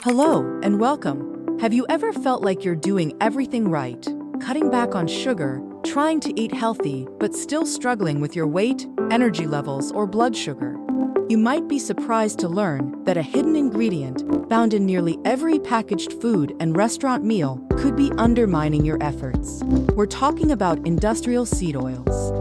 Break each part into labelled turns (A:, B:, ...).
A: Hello and welcome. Have you ever felt like you're doing everything right, cutting back on sugar, trying to eat healthy, but still struggling with your weight, energy levels, or blood sugar? You might be surprised to learn that a hidden ingredient found in nearly every packaged food and restaurant meal could be undermining your efforts. We're talking about industrial seed oils.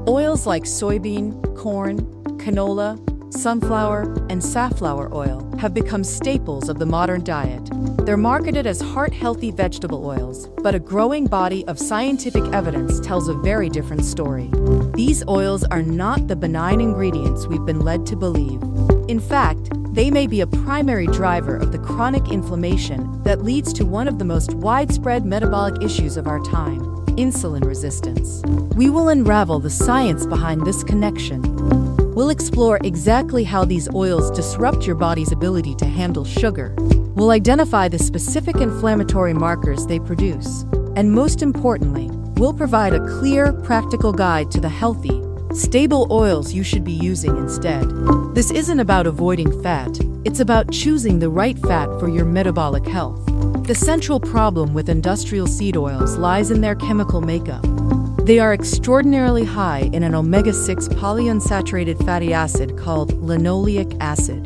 A: Oils like soybean, corn, canola, sunflower, and safflower oil have become staples of the modern diet. They're marketed as heart-healthy vegetable oils, but a growing body of scientific evidence tells a very different story. These oils are not the benign ingredients we've been led to believe. In fact, they may be a primary driver of the chronic inflammation that leads to one of the most widespread metabolic issues of our time: insulin resistance. We will unravel the science behind this connection. We'll explore exactly how these oils disrupt your body's ability to handle sugar. We'll identify the specific inflammatory markers they produce. And most importantly, we'll provide a clear, practical guide to the healthy, stable oils you should be using instead. This isn't about avoiding fat, it's about choosing the right fat for your metabolic health. The central problem with industrial seed oils lies in their chemical makeup. They are extraordinarily high in an omega-6 polyunsaturated fatty acid called linoleic acid.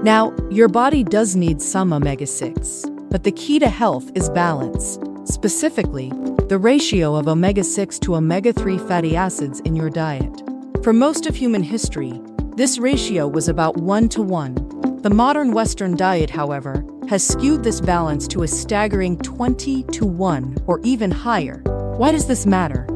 A: Now, your body does need some omega-6, but the key to health is balance. Specifically, the ratio of omega-6 to omega-3 fatty acids in your diet. For most of human history, this ratio was about 1:1. The modern Western diet, however, has skewed this balance to a staggering 20:1 or even higher. Why does this matter?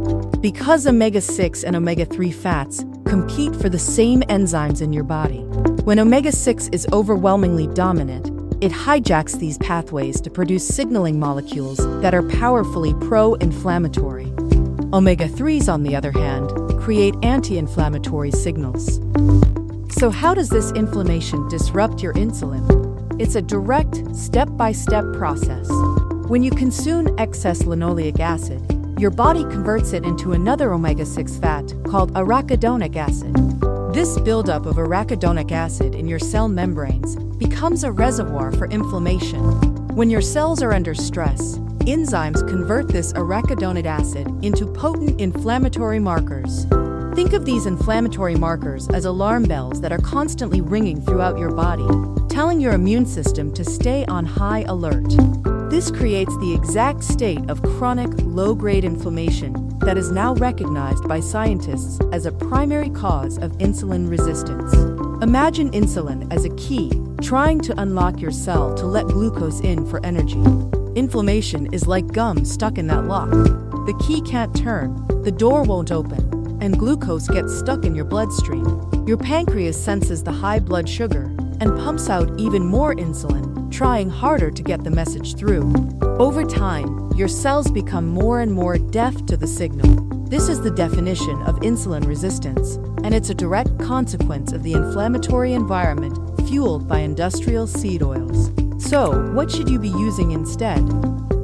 A: Because omega-6 and omega-3 fats compete for the same enzymes in your body. When omega-6 is overwhelmingly dominant, it hijacks these pathways to produce signaling molecules that are powerfully pro-inflammatory. Omega-3s, on the other hand, create anti-inflammatory signals. So how does this inflammation disrupt your insulin? It's a direct, step-by-step process. When you consume excess linoleic acid, your body converts it into another omega-6 fat called arachidonic acid. This buildup of arachidonic acid in your cell membranes becomes a reservoir for inflammation. When your cells are under stress, enzymes convert this arachidonic acid into potent inflammatory markers. Think of these inflammatory markers as alarm bells that are constantly ringing throughout your body, telling your immune system to stay on high alert. This creates the exact state of chronic, low-grade inflammation that is now recognized by scientists as a primary cause of insulin resistance. Imagine insulin as a key, trying to unlock your cell to let glucose in for energy. Inflammation is like gum stuck in that lock. The key can't turn, the door won't open, and glucose gets stuck in your bloodstream. Your pancreas senses the high blood sugar and pumps out even more insulin, trying harder to get the message through. Over time, your cells become more and more deaf to the signal. This is the definition of insulin resistance, and it's a direct consequence of the inflammatory environment fueled by industrial seed oils. So, what should you be using instead?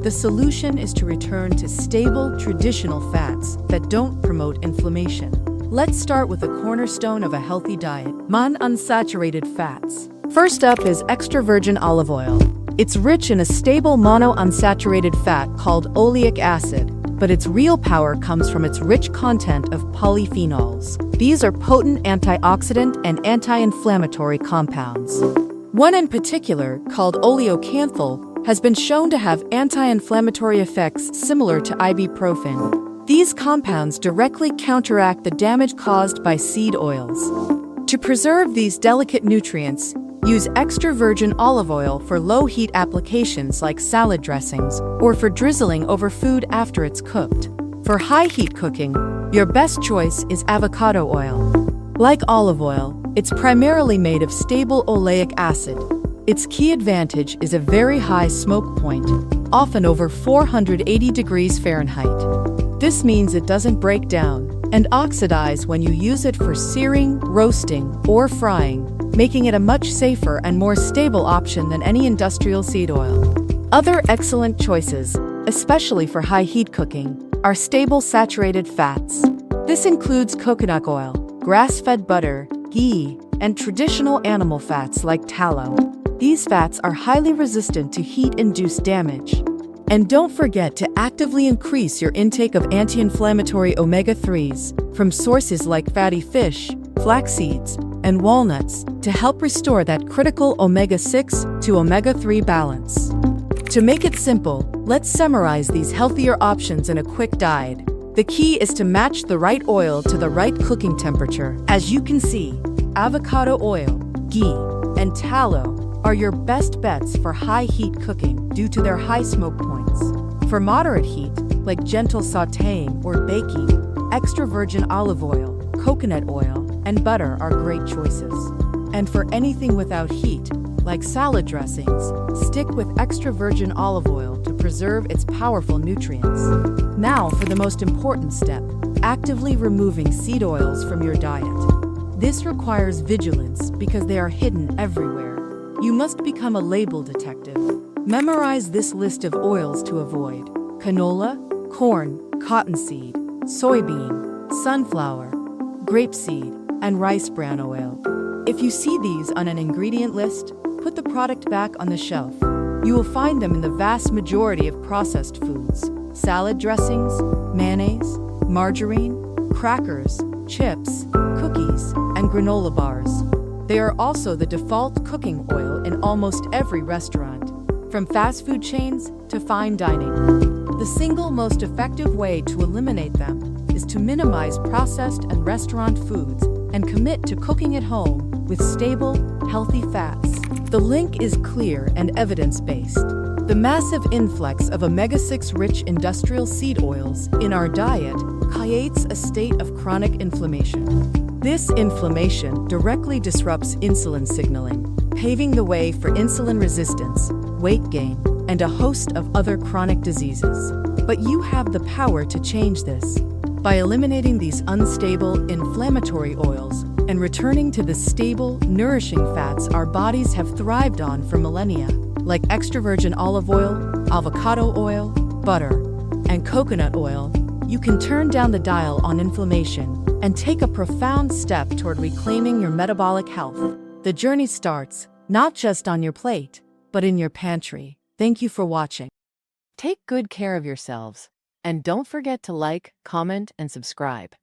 A: The solution is to return to stable, traditional fats that don't promote inflammation. Let's start with the cornerstone of a healthy diet: monounsaturated fats. First up is extra virgin olive oil. It's rich in a stable monounsaturated fat called oleic acid, but its real power comes from its rich content of polyphenols. These are potent antioxidant and anti-inflammatory compounds. One in particular, called oleocanthal, has been shown to have anti-inflammatory effects similar to ibuprofen. These compounds directly counteract the damage caused by seed oils. To preserve these delicate nutrients, use extra virgin olive oil for low-heat applications like salad dressings or for drizzling over food after it's cooked. For high-heat cooking, your best choice is avocado oil. Like olive oil, it's primarily made of stable oleic acid. Its key advantage is a very high smoke point, often over 480 degrees Fahrenheit. This means it doesn't break down and oxidize when you use it for searing, roasting, or frying, making it a much safer and more stable option than any industrial seed oil. Other excellent choices, especially for high-heat cooking, are stable saturated fats. This includes coconut oil, grass-fed butter, ghee, and traditional animal fats like tallow. These fats are highly resistant to heat-induced damage. And don't forget to actively increase your intake of anti-inflammatory omega-3s from sources like fatty fish, flax seeds, and walnuts to help restore that critical omega-6 to omega-3 balance. To make it simple, let's summarize these healthier options in a quick guide. The key is to match the right oil to the right cooking temperature. As you can see, avocado oil, ghee, and tallow are your best bets for high heat cooking due to their high smoke points. For moderate heat, like gentle sautéing or baking, extra virgin olive oil, coconut oil, and butter are great choices. And for anything without heat, like salad dressings, stick with extra virgin olive oil to preserve its powerful nutrients. Now for the most important step, actively removing seed oils from your diet. This requires vigilance because they are hidden everywhere. You must become a label detective. Memorize this list of oils to avoid: canola, corn, cottonseed, soybean, sunflower, grapeseed, and rice bran oil. If you see these on an ingredient list, put the product back on the shelf. You will find them in the vast majority of processed foods: salad dressings, mayonnaise, margarine, crackers, chips, cookies, and granola bars. They are also the default cooking oil in almost every restaurant, from fast food chains to fine dining. The single most effective way to eliminate them is to minimize processed and restaurant foods and commit to cooking at home with stable, healthy fats. The link is clear and evidence-based. The massive influx of omega-6 rich industrial seed oils in our diet creates a state of chronic inflammation. This inflammation directly disrupts insulin signaling, paving the way for insulin resistance, weight gain, and a host of other chronic diseases. But you have the power to change this by eliminating these unstable, inflammatory oils and returning to the stable, nourishing fats our bodies have thrived on for millennia, like extra virgin olive oil, avocado oil, butter, and coconut oil. You can turn down the dial on inflammation and take a profound step toward reclaiming your metabolic health. The journey starts not just on your plate, but in your pantry. Thank you for watching. Take good care of yourselves, and don't forget to like, comment, and subscribe.